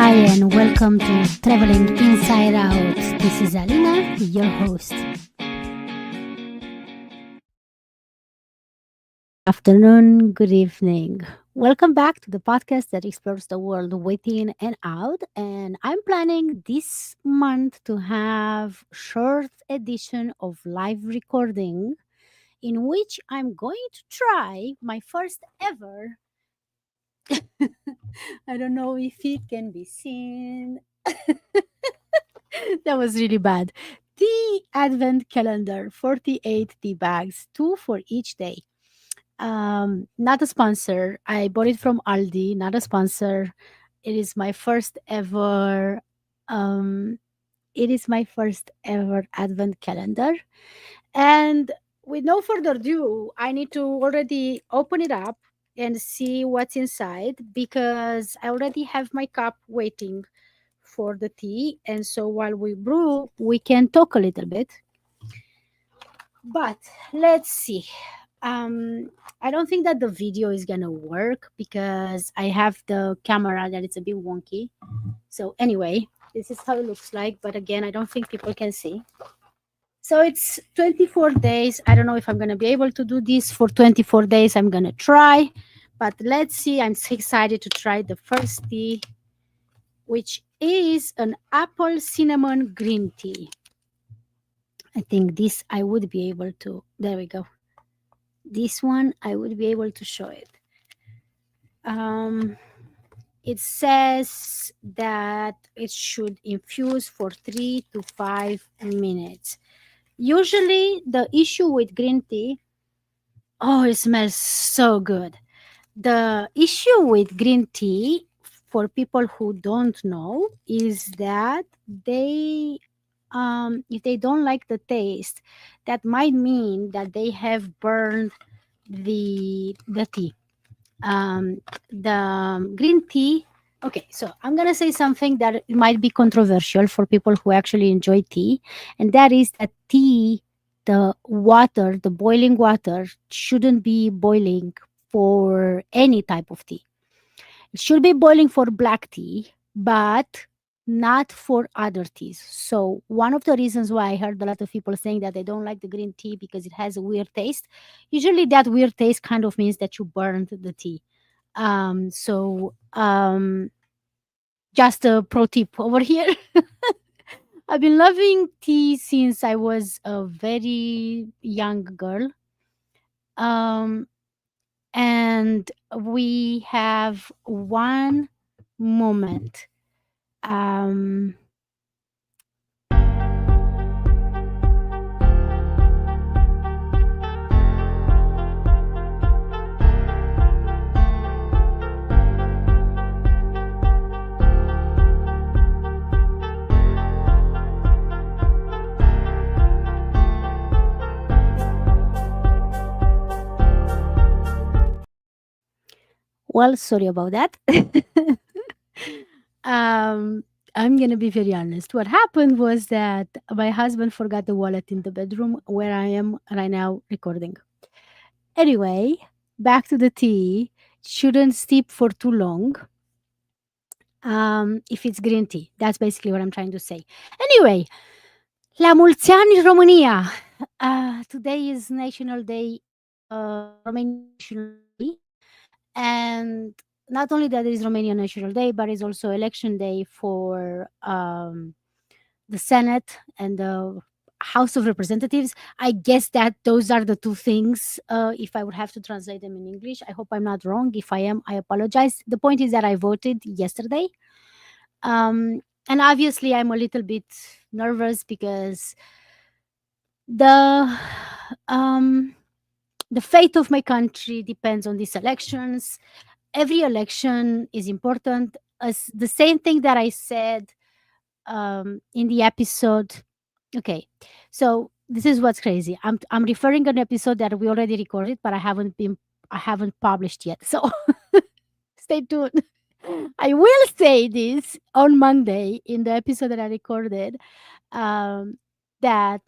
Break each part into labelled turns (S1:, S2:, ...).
S1: Hi, and welcome to Traveling Inside Out. This is Alina, your host. Afternoon, good evening. Welcome back to the podcast that explores the world within and out. And I'm planning this month to have short edition of live recording in which I'm going to try my first ever. I don't know if it can be seen. That was really bad. The advent calendar, 48 tea bags, two for each day. Not a sponsor. I bought it from Aldi, not a sponsor. It is my first ever um it is my first ever advent calendar. And with no further ado, I need to already open it up and see what's inside because I already have my cup waiting for the tea. And so while we brew, we can talk a little bit. But let's see. Um, I don't think that the video is gonna work because I have the camera that it's a bit wonky. So anyway, this is how it looks like. But again, I don't think people can see. So it's 24 days. I don't know if I'm gonna be able to do this for 24 days. I'm gonna try, but let's see. I'm so excited to try the first tea, which is an apple cinnamon green tea. I think this I would be able to. There we go. This one I would be able to show it. Um, it says that it should infuse for 3 to 5 minutes. Usually, the issue with green tea, oh, it smells so good. The issue with green tea, for people who don't know, is that if they don't like the taste, that might mean that they have burned the tea. The green tea. Okay, so I'm gonna say something that might be controversial for people who actually enjoy tea, and that is that tea, the water, the boiling water, shouldn't be boiling for any type of tea. It should be boiling for black tea, but not for other teas. So one of the reasons why I heard a lot of people saying that they don't like the green tea because it has a weird taste. Usually that weird taste kind of means that you burned the tea. Just a pro tip over here. I've been loving tea since I was a very young girl. Um, and we have one moment. Um, well, sorry about that. um, I'm gonna be very honest. What happened was that my husband forgot the wallet in the bedroom where I am right now recording. Anyway, back to the tea. Shouldn't steep for too long. If it's green tea, that's basically what I'm trying to say. Anyway, la mulți ani România. Today is National Day, Romanian National Day, and not only that is Romanian National Day, but it's also election day for the Senate and the House of Representatives. I guess that those are the two things. If I would have to translate them in English, I hope I'm not wrong. If I am, I apologize. The point is that I voted yesterday, and obviously I'm a little bit nervous because the um, the fate of my country depends on these elections. Every election is important. As the same thing that I said in the episode. Okay, so this is what's crazy. I'm referring an episode that we already recorded, but I haven't published yet. So stay tuned. I will say this on Monday in the episode that I recorded, um, that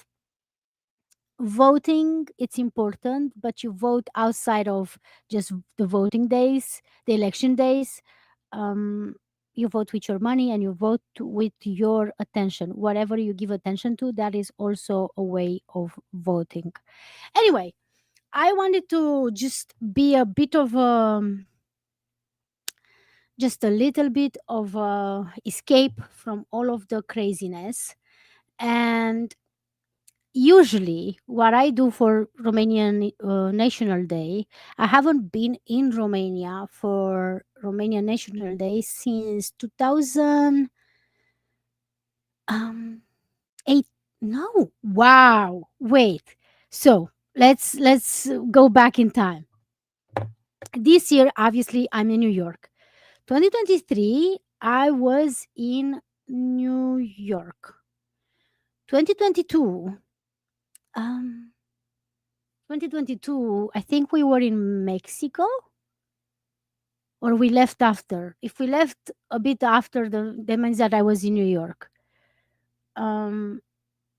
S1: voting it's important, but you vote outside of just the voting days, the election days. Um, You vote with your money and you vote with your attention. Whatever you give attention to, that is also a way of voting. Anyway, I wanted to just be a bit of just a little bit of escape from all of the craziness. And usually, what I do for Romanian National Day, I haven't been in Romania for Romanian National Day since 2000. Um, Eight, no. Wow. Wait. So let's go back in time. This year, obviously, I'm in New York. 2023, I was in New York. 2022, um, 2022, I think we were in Mexico, or we left after. If we left a bit after, that means that I was in New York. Um,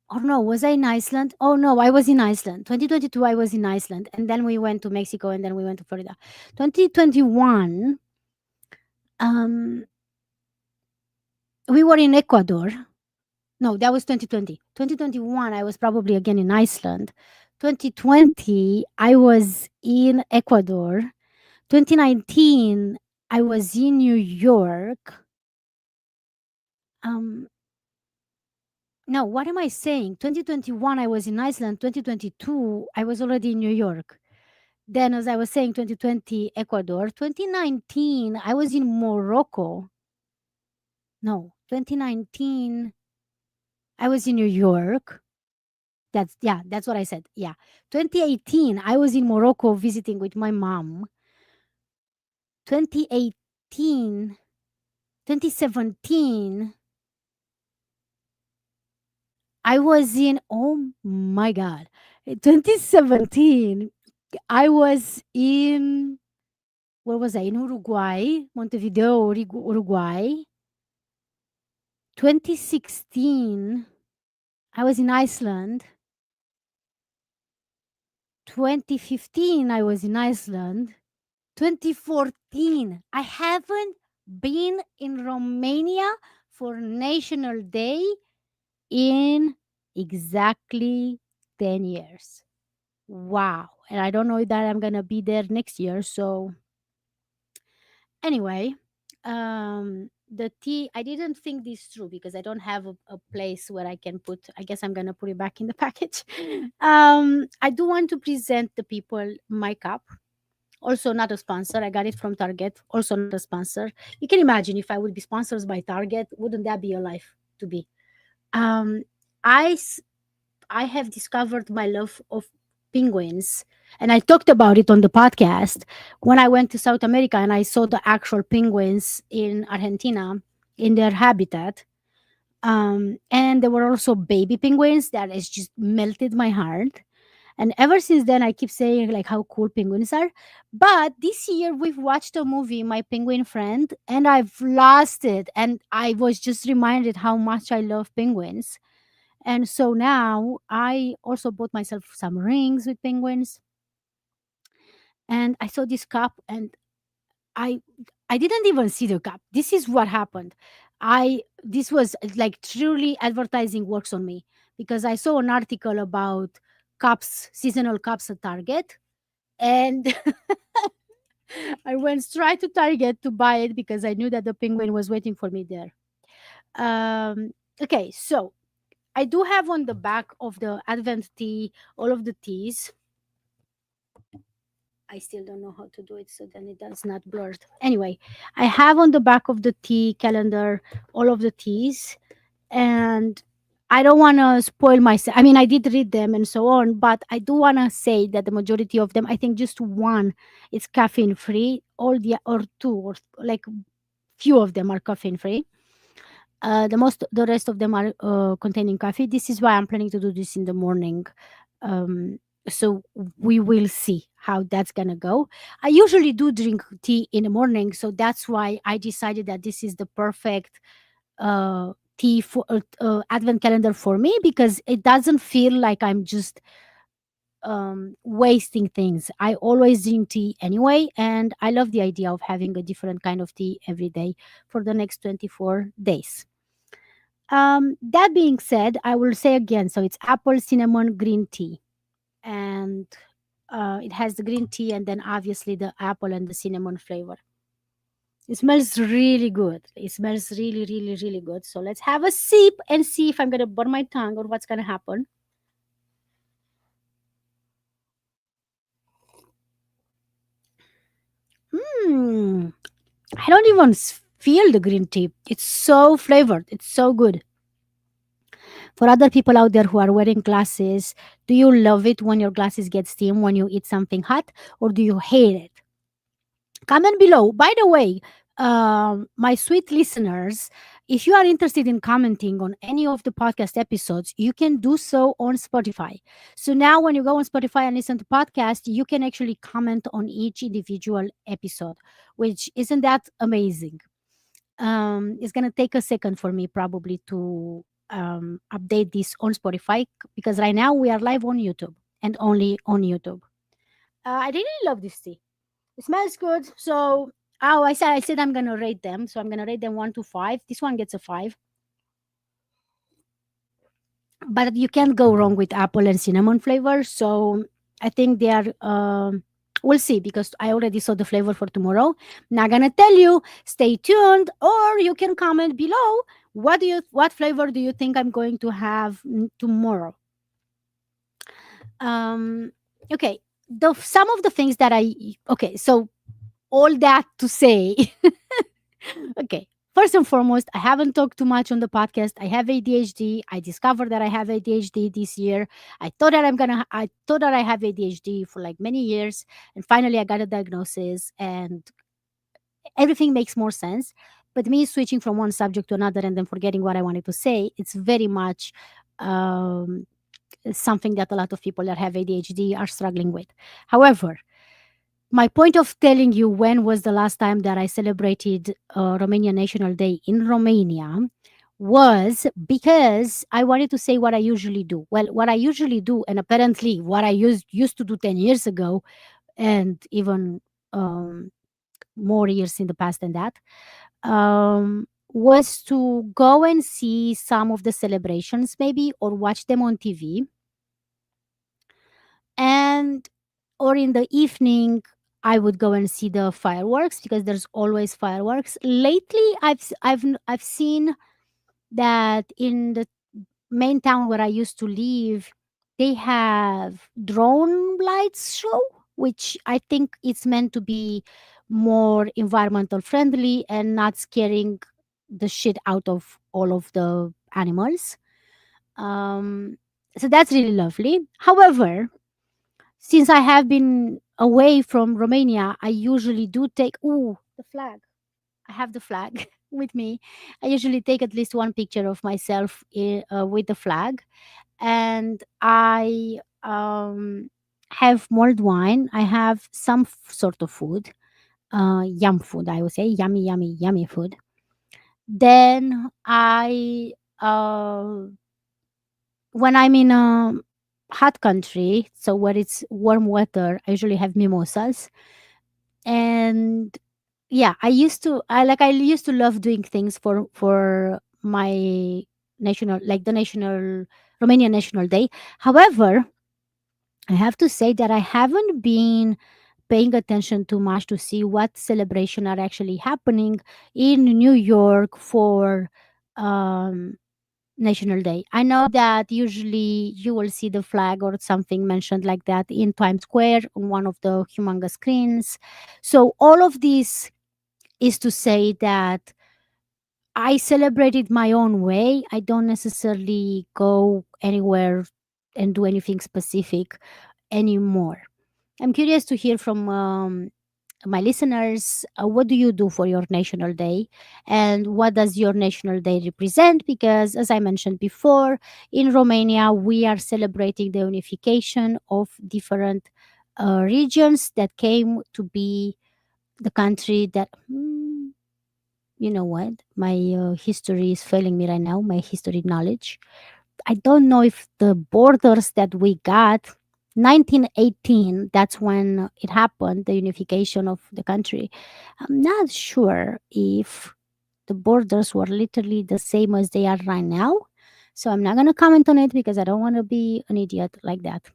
S1: or no, was I in Iceland? Oh no, I was in Iceland. 2022, I was in Iceland, and then we went to Mexico, and then we went to Florida. 2021, um, we were in Ecuador. No, that was 2020. 2021, I was probably again in Iceland. 2020, I was in Ecuador. 2019, I was in New York. Um, no, what am I saying? 2021, I was in Iceland. 2022, I was already in New York. Then, as I was saying, 2020, Ecuador. 2019, I was in Morocco. No, 2019, I was in New York. That's what I said. Yeah. 2018, I was in Morocco visiting with my mom. 2018, 2017, I was in, oh my God. 2017, I was in, where was I? In Uruguay, Montevideo, Uruguay. 2016, I was in Iceland. 2015, I was in Iceland. 2014, I haven't been in Romania for National Day in exactly 10 years. Wow. And I don't know that I'm going to be there next year. So, anyway, the tea, I didn't think this through because I don't have a place where I can put, I guess I'm going to put it back in the package. I do want to present the people my cup. Also not a sponsor. I got it from Target. Also not a sponsor. You can imagine if I would be sponsored by Target, wouldn't that be a life to be? Um, I s- I have discovered my love of penguins, and I talked about it on the podcast when I went to South America and I saw the actual penguins in Argentina in their habitat. And there were also baby penguins that has just melted my heart. And ever since then, I keep saying like how cool penguins are. But this year, we've watched a movie, My Penguin Friend, and I've lost it. And I was just reminded how much I love penguins. And so now I also bought myself some rings with penguins. And I saw this cup, and I I didn't even see the cup. This is what happened. I This was like truly advertising works on me because I saw an article about cups, seasonal cups at Target, and I went straight to Target to buy it because I knew that the penguin was waiting for me there. Okay, so I do have on the back of the Advent tea all of the teas. I still don't know how to do it so then it does not blur. Anyway, I have on the back of the tea calendar all of the teas, and I don't want to spoil myself. I mean, I did read them and so on, but I do want to say that the majority of them, I think just one is caffeine free, all the or two or like few of them are caffeine free. The rest of them are containing coffee. This is why I'm planning to do this in the morning. Um, so we will see how that's gonna go. I usually do drink tea in the morning, so that's why I decided that this is the perfect tea for Advent calendar for me because it doesn't feel like I'm just wasting things. I always drink tea anyway, and I love the idea of having a different kind of tea every day for the next 24 days. That being said, I will say again, so it's apple cinnamon green tea, and it has the green tea and then obviously the apple and the cinnamon flavor. It smells really good. It smells really, really, really good. So let's have a sip and see if I'm gonna burn my tongue or what's gonna happen. Hmm. I don't even feel the green tea. It's so flavored. It's so good. For other people out there who are wearing glasses, do you love it when your glasses get steam when you eat something hot, or do you hate it? Comment below. By the way, my sweet listeners, if you are interested in commenting on any of the podcast episodes, you can do so on Spotify. So now, when you go on Spotify and listen to podcast, you can actually comment on each individual episode, which isn't that amazing? It's gonna take a second for me probably to update this on Spotify because right now we are live on YouTube and only on YouTube. I really love this tea. It smells good. So, oh, I said I'm gonna rate them. So I'm gonna rate them 1 to 5. This one gets a 5. But you can't go wrong with apple and cinnamon flavor. So I think they are. We'll see because I already saw the flavor for tomorrow. Not gonna tell you. Stay tuned, or you can comment below. What flavor do you think I'm going to have tomorrow? Um. Okay. The some of the things that I okay. So all that to say. Okay. First and foremost, I haven't talked too much on the podcast. I have ADHD. I discovered that I have ADHD this year. I thought that I have ADHD for like many years. And finally, I got a diagnosis and everything makes more sense. But me switching from one subject to another and then forgetting what I wanted to say, it's very much um, something that a lot of people that have ADHD are struggling with. However, my point of telling you when was the last time that I celebrated Romanian National Day in Romania was because I wanted to say what I usually do. Well, what I usually do, and apparently what I used to do 10 years ago, and even um, more years in the past than that, was to go and see some of the celebrations, maybe, or watch them on TV. And or in the evening I would go and see the fireworks because there's always fireworks. Lately I've seen that in the main town where I used to live they have drone lights show, which I think it's meant to be more environmental friendly and not scaring the shit out of all of the animals. um so that's really lovely. However, since I have been away from Romania, I usually do take the flag. I have the flag with me. I usually take at least one picture of myself with the flag, and I have mulled wine. I have some sort of food, yum food. I would say yummy, yummy, yummy food. Then when I'm in a hot country, so where it's warm weather, I usually have mimosas. And yeah, I used to love doing things for my national, like the national Romanian National Day. However, I have to say that I haven't been paying attention too much to see what celebration are actually happening in New York for um National Day. I know that usually you will see the flag or something mentioned like that in Times Square on one of the humongous screens. So all of this is to say that I celebrate it my own way. I don't necessarily go anywhere and do anything specific anymore. I'm curious to hear from my listeners, what do you do for your national day and what does your national day represent? Because as I mentioned before, in Romania we are celebrating the unification of different regions that came to be the country that you know what, my history is failing me right now, my history knowledge. I don't know if the borders that we got 1918, that's when it happened, the unification of the country. I'm not sure if the borders were literally the same as they are right now. So I'm not going to comment on it because I don't want to be an idiot like that.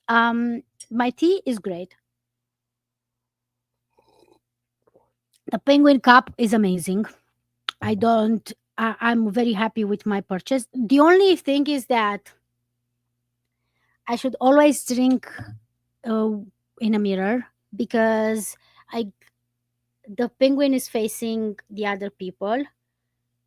S1: Um, my tea is great. The Penguin Cup is amazing. I don't. I'm very happy with my purchase. The only thing is that I should always drink uh, in a mirror because I the penguin is facing the other people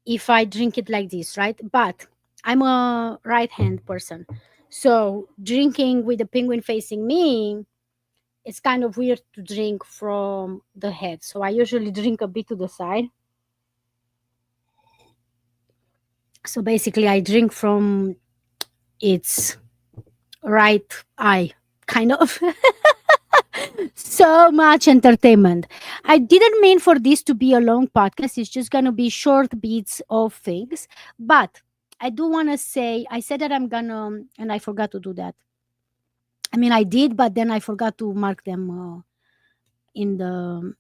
S1: if I drink it like this, right? But I'm a right hand person. So drinking with the penguin facing me, it's kind of weird to drink from the head. So I usually drink a bit to the side. So basically, I drink from its right eye, kind of. So much entertainment. I didn't mean for this to be a long podcast. It's just going to be short bits of things. But I do want to say, I said that I'm going to, and I forgot to do that. I mean, I did, but then I forgot to mark them in the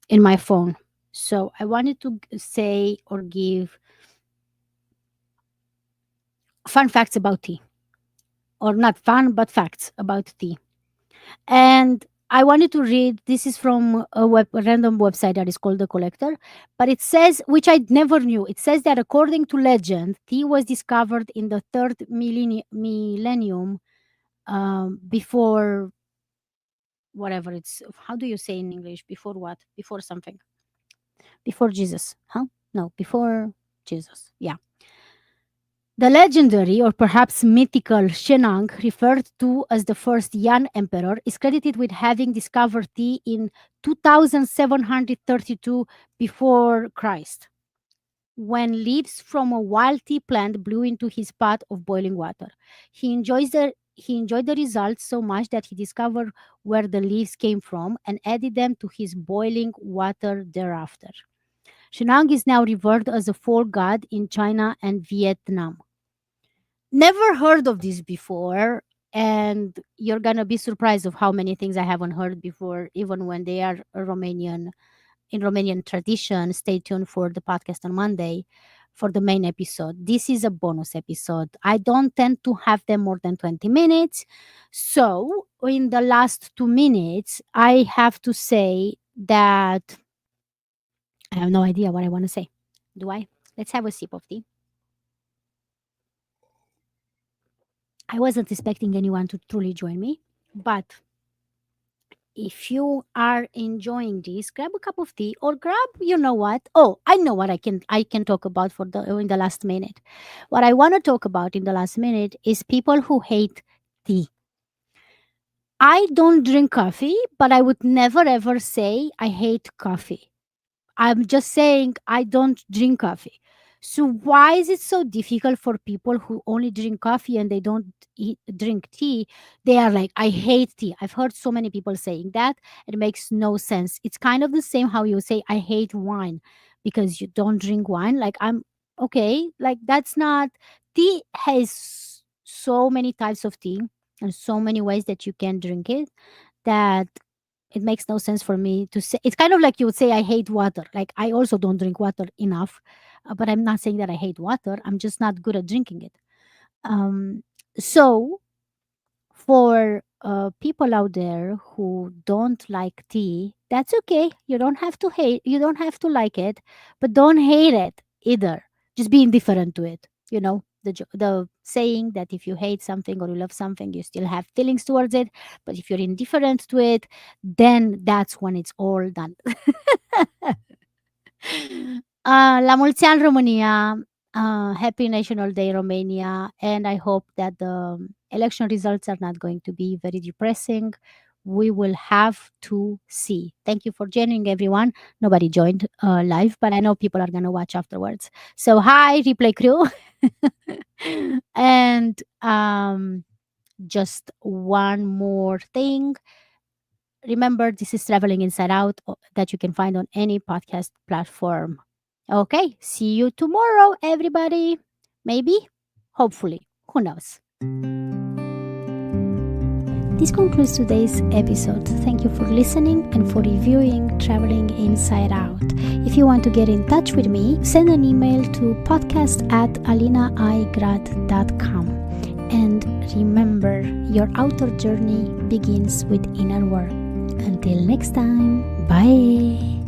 S1: in my phone. So I wanted to say or give fun facts about tea, or not fun, but facts about tea. And I wanted to read. This is from a random website that is called The Collector, but it says, which I never knew. It says that according to legend, tea was discovered in the third millennium before whatever it's. How do you say in English? Before what? Before something. Before Jesus? Huh? No, before Jesus. Yeah. The legendary or perhaps mythical Shenang, referred to as the first Yan emperor, is credited with having discovered tea in 2732 before Christ, when leaves from a wild tea plant blew into his pot of boiling water. He enjoyed the results so much that he discovered where the leaves came from and added them to his boiling water thereafter. Shenang is now revered as a folk god in China and Vietnam. Never heard of this before, and you're gonna be surprised of how many things I haven't heard before, even when they are a Romanian in Romanian tradition. Stay tuned for the podcast on Monday for the main episode. This is a bonus episode. I don't tend to have them more than 20 minutes. So in the last 2 minutes, I have to say that I have no idea what I want to say. Do I? Let's have a sip of tea. I wasn't expecting anyone to truly join me, but if you are enjoying this, grab a cup of tea or grab, you know what? Oh, I know what I can talk about for the in the last minute. What I want to talk about in the last minute is people who hate tea. I don't drink coffee, but I would never ever say I hate coffee. I'm just saying I don't drink coffee. So why is it so difficult for people who only drink coffee and they don't drink tea? They are like, I hate tea. I've heard so many people saying that. It makes no sense. It's kind of the same how you say I hate wine because you don't drink wine. Like I'm okay. Like that's not tea has so many types of tea and so many ways that you can drink it that it makes no sense for me to say. It's kind of like you would say I hate water. Like I also don't drink water enough, but I'm not saying that I hate water. I'm just not good at drinking it. So for people out there who don't like tea, that's okay. You don't have to hate. You don't have to like it, but don't hate it either. Just be indifferent to it. You know the saying that if you hate something or you love something, you still have feelings towards it. But if you're indifferent to it, then that's when it's all done. La mulți ani România. Happy National Day, Romania. And I hope that the election results are not going to be very depressing. We will have to see. Thank you for joining, everyone. Nobody joined live, but I know people are going to watch afterwards. So, hi, replay crew. And just one more thing. Remember, this is Traveling Inside Out that you can find on any podcast platform. Okay, see you tomorrow, everybody. Maybe, hopefully, who knows? This concludes today's episode. Thank you for listening and for reviewing Traveling Inside Out. If you want to get in touch with me, send an email to podcast@alinaigrad.com. And remember, your outdoor journey begins with inner work. Until next time, bye!